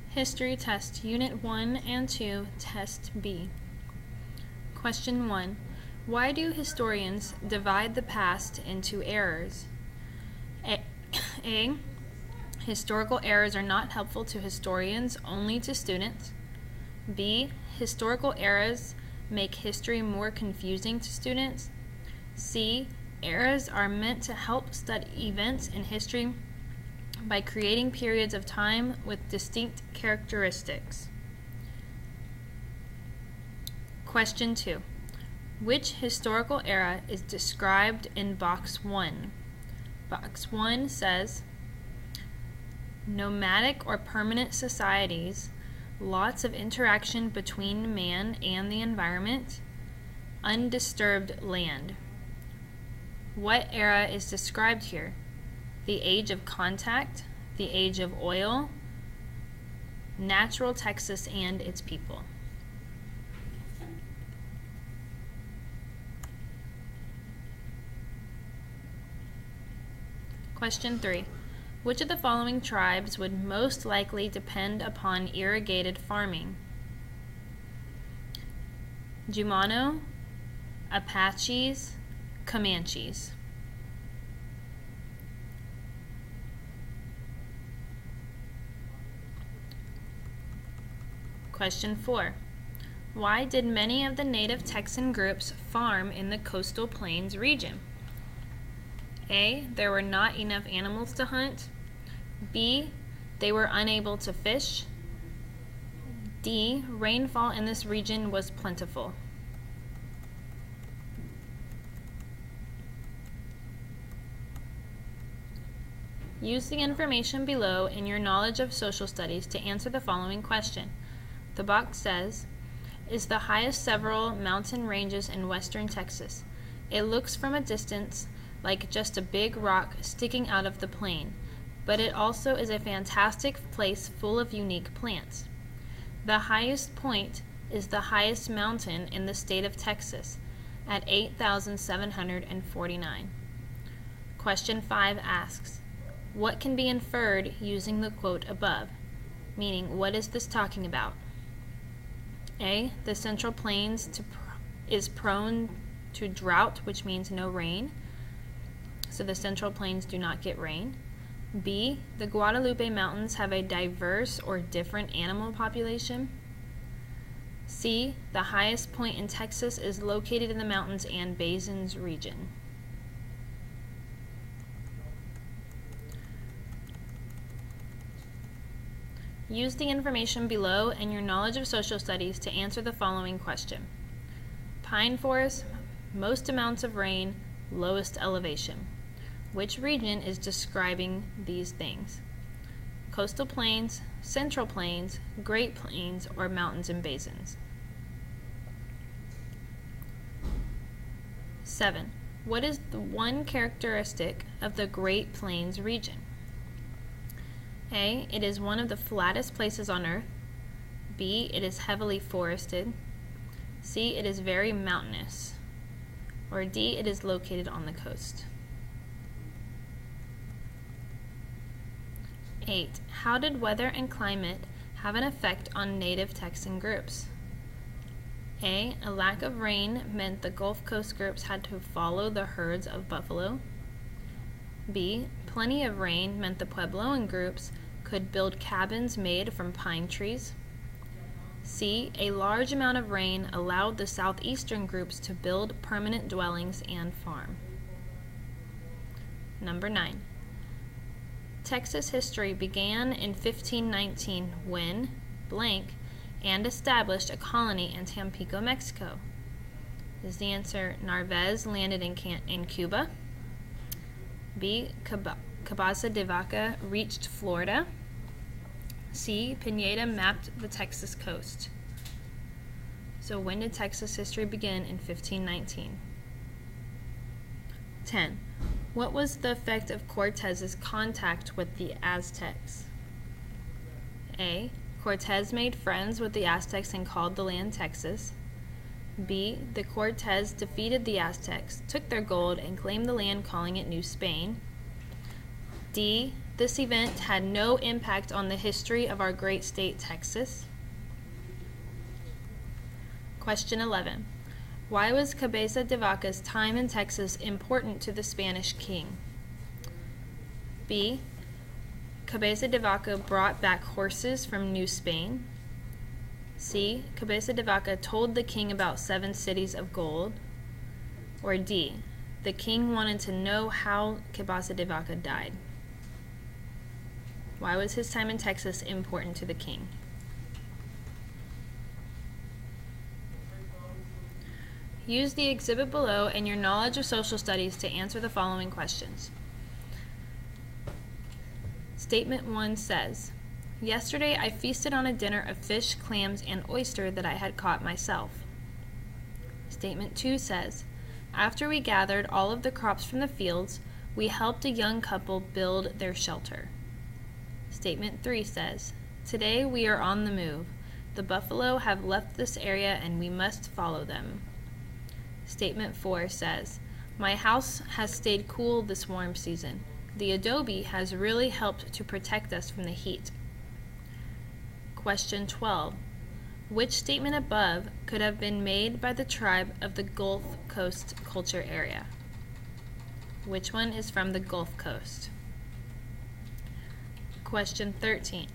History Test Unit 1 and 2, Test B. Question 1. Why do historians divide the past into eras? A. Historical errors are not helpful to historians, only to students. B. Historical errors make history more confusing to students. C. Eras are meant to help study events in history by creating periods of time with distinct characteristics. Question 2. Which historical era is described in Box 1? Box 1 says, nomadic or permanent societies, lots of interaction between man and the environment, undisturbed land. What era is described here? The age of contact, the age of oil, natural Texas and its people. Question 3. Which of the following tribes would most likely depend upon irrigated farming? Jumano, Apaches, Comanches. Question 4. Why did many of the native Texan groups farm in the coastal plains region? A. There were not enough animals to hunt. B. They were unable to fish. D. Rainfall in this region was plentiful. Use the information below in your knowledge of social studies to answer the following question. The box says, is the highest several mountain ranges in western Texas. It looks from a distance like just a big rock sticking out of the plain, but it also is a fantastic place full of unique plants. The highest point is the highest mountain in the state of Texas at 8,749. Question 5 asks, what can be inferred using the quote above? Meaning, what is this talking about? A. The Central Plains is prone to drought, which means no rain. So the Central Plains do not get rain. B. The Guadalupe Mountains have a diverse or different animal population. C. The highest point in Texas is located in the mountains and basins region. Use the information below and your knowledge of social studies to answer the following question. Pine forest, most amounts of rain, lowest elevation. Which region is describing these things? Coastal plains, central plains, Great Plains, or mountains and basins? 7. What is the one characteristic of the Great Plains region? A. It is one of the flattest places on earth. B. It is heavily forested. C. It is very mountainous. Or D. It is located on the coast. 8. How did weather and climate have an effect on native Texan groups? A. A lack of rain meant the Gulf Coast groups had to follow the herds of buffalo. B. Plenty of rain meant the Puebloan groups could build cabins made from pine trees. C. A large amount of rain allowed the southeastern groups to build permanent dwellings and farm. Number 9. Texas history began in 1519 when blank and established a colony in Tampico, Mexico. Is the answer Narvaez landed in Cuba? B. Cabeza de Vaca reached Florida. C. Pineda mapped the Texas coast. So when did Texas history begin? In 1519. 10. What was the effect of Cortez's contact with the Aztecs? A. Cortez made friends with the Aztecs and called the land Texas. B. The Cortez defeated the Aztecs, took their gold, and claimed the land, calling it New Spain. D. this event had no impact on the history of our great state, Texas? Question 11. Why was Cabeza de Vaca's time in Texas important to the Spanish king? B. Cabeza de Vaca brought back horses from New Spain. C. Cabeza de Vaca told the king about 7 cities of gold. Or D. The king wanted to know how Cabeza de Vaca died. Why was his time in Texas important to the king? Use the exhibit below and your knowledge of social studies to answer the following questions. Statement 1 says, yesterday I feasted on a dinner of fish, clams, and oyster that I had caught myself. Statement 2 says, after we gathered all of the crops from the fields, we helped a young couple build their shelter. Statement 3 says, today we are on the move. The buffalo have left this area and we must follow them. Statement 4 says, my house has stayed cool this warm season. The adobe has really helped to protect us from the heat. Question 12. Which statement above could have been made by the tribe of the Gulf Coast culture area? Which one is from the Gulf Coast? Question 13.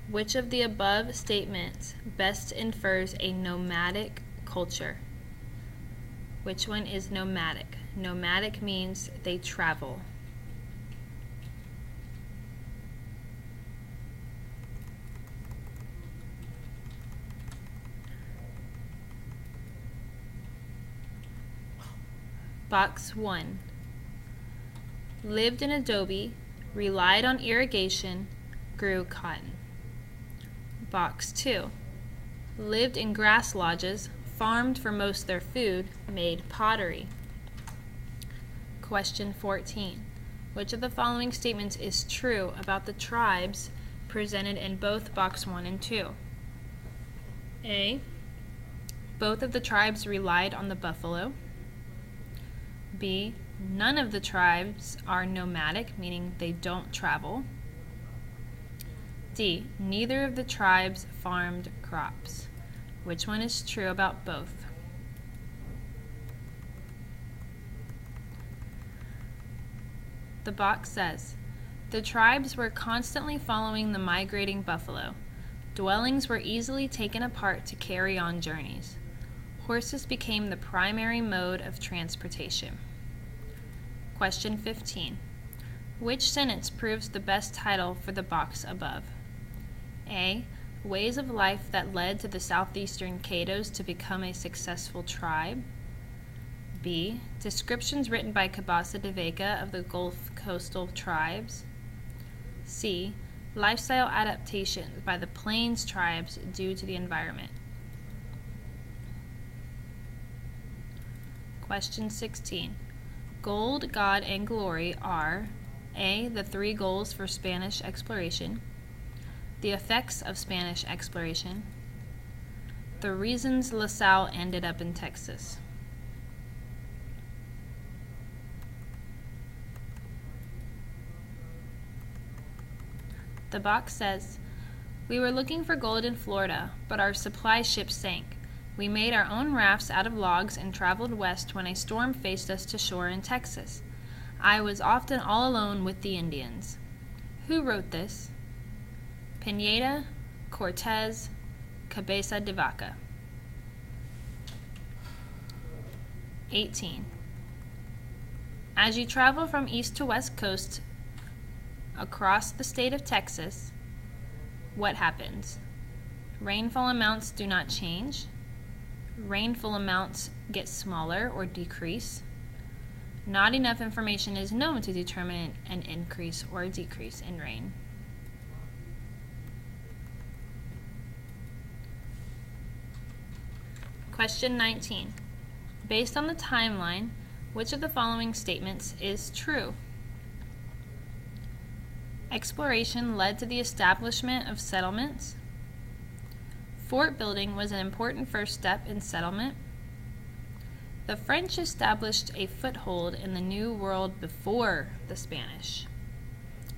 Which of the above statements best infers a nomadic culture? Which one is nomadic? Nomadic means they travel. Box 1. Lived in adobe, relied on irrigation, grew cotton. Box 2. Lived in grass lodges, farmed for most of their food, made pottery. Question 14. Which of the following statements is true about the tribes presented in both box 1 and 2? A. Both of the tribes relied on the buffalo. B. None of the tribes are nomadic, meaning they don't travel. D. Neither of the tribes farmed crops. Which one is true about both? The box says, the tribes were constantly following the migrating buffalo. Dwellings were easily taken apart to carry on journeys. Horses became the primary mode of transportation. Question 15. Which sentence proves the best title for the box above? A. Ways of life that led to the southeastern Caddos to become a successful tribe. B. Descriptions written by Cabeza de Vaca of the Gulf coastal tribes. C. Lifestyle adaptations by the Plains tribes due to the environment. Question 16. Gold, God, and glory are A. The 3 goals for Spanish exploration. The effects of Spanish exploration. The reasons La Salle ended up in Texas. The box says, we were looking for gold in Florida, but our supply ship sank. We made our own rafts out of logs and traveled west when a storm faced us to shore in Texas. I was often all alone with the Indians. Who wrote this? Pineda, Cortez, Cabeza de Vaca. 18. As you travel from east to west coast across the state of Texas, what happens? Rainfall amounts do not change. Rainfall amounts get smaller or decrease. Not enough information is known to determine an increase or a decrease in rain. Question 19. Based on the timeline, which of the following statements is true? Exploration led to the establishment of settlements. Fort building was an important first step in settlement. The French established a foothold in the New World before the Spanish.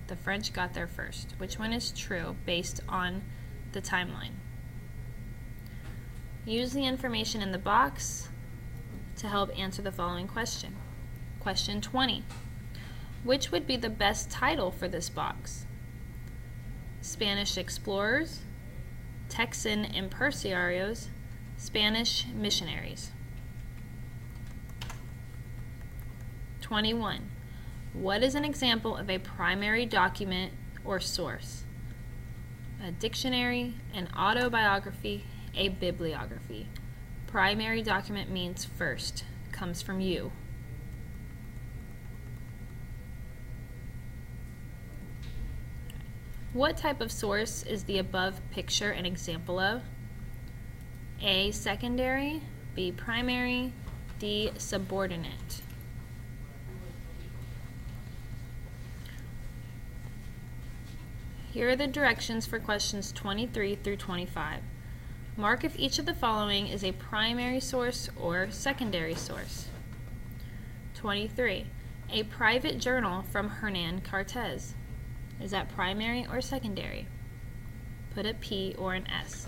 The French got there first. Which one is true based on the timeline? Use the information in the box to help answer the following question. Question 20. Which would be the best title for this box? Spanish explorers, Texan impresarios, Spanish missionaries. 21. What is an example of a primary document or source? A dictionary, an autobiography, a bibliography. Primary document means first, comes from you. What type of source is the above picture an example of? A, secondary, B, primary, D, subordinate. Here are the directions for questions 23 through 25. Mark if each of the following is a primary source or secondary source. 23. A private journal from Hernan Cortez. Is that primary or secondary? Put a P or an S.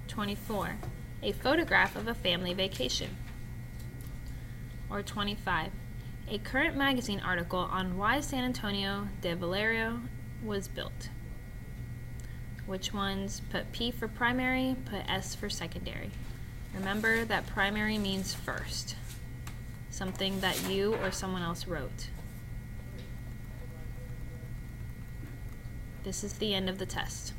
24. A photograph of a family vacation. Or 25. A current magazine article on why San Antonio de Valero was built. Which ones? Put P for primary, put S for secondary. Remember that primary means first, something that you or someone else wrote. This is the end of the test.